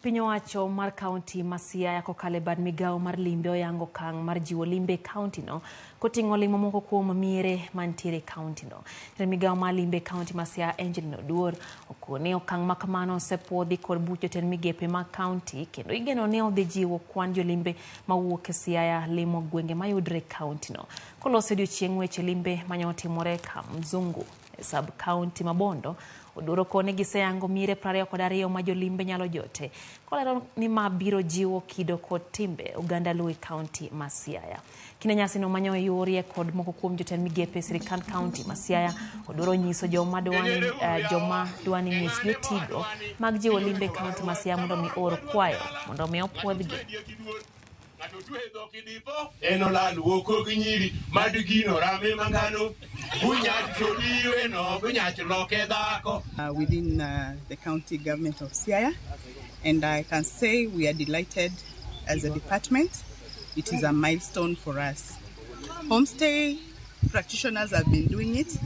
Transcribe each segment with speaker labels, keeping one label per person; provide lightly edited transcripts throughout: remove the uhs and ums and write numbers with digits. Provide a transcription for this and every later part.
Speaker 1: Piny owacho mar kaunti ma Siaya kokalo bad migao mar limbe oyango okang' mar jiwo limbe kaunti no koting'o limo moko kuom miere mantiere kaunti no. Migao mar limbe kaunti ma Siaya Angelina Oduor okone okang' ma kamano osepuodhi kod buch jotend migepe mag kaunti kendo igeno ne odhi jiwo kwan jolimbe mawuok e Siaya limo gwenge mayudre kaunti no. Kolose odiochieng' weche limbe manyotimore Mzungu e sub kaunti ma Bondo, Oduor kone giseyango miere 22 ma jolimbe nyalo jote. Kolero ni ma biro jiwo kido kod timbe oganda Luo e kaunti ma Siaya. Kinde nyasi no manyo yuorie kod moko kuom jotend migepe sirikal kaunti ma Siaya, Oduor nyiso joma dwani nyis jotigo mag jiwo limbe kaunti ma Siaya mondo mi or kwayo mondo mi opuodhgi.
Speaker 2: Within the county government of Siaya, and I can say we are delighted as a department. It is a milestone for us. Homestay practitioners have been doing it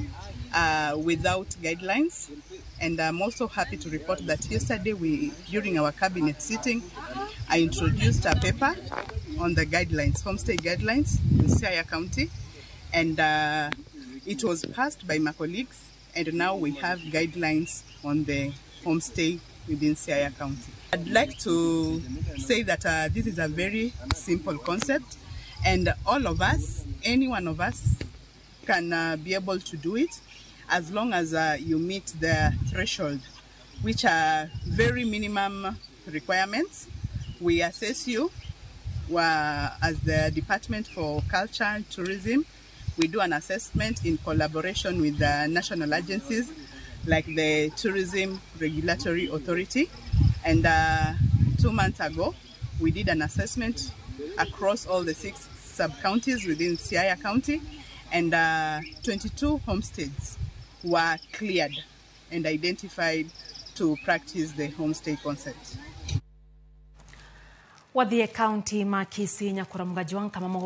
Speaker 2: without guidelines, and I'm also happy to report that yesterday during our cabinet sitting, I introduced a paper on the guidelines, homestay guidelines in Siaya County, and it was passed by my colleagues, and now we have guidelines on the homestay within Siaya County. I'd like to say that this is a very simple concept, and all of us, any one of us, can be able to do it as long as you meet the threshold, which are very minimum requirements. We assess you as the Department for Culture and Tourism. We do an assessment in collaboration with the national agencies like the Tourism Regulatory Authority. And 2 months ago, we did an assessment across all the 6 sub-counties within Siaya County, and 22 homesteads were cleared and identified to practice the homestay concept.
Speaker 1: Wadhie kaunti ma Kisii nyakora mgajuang kama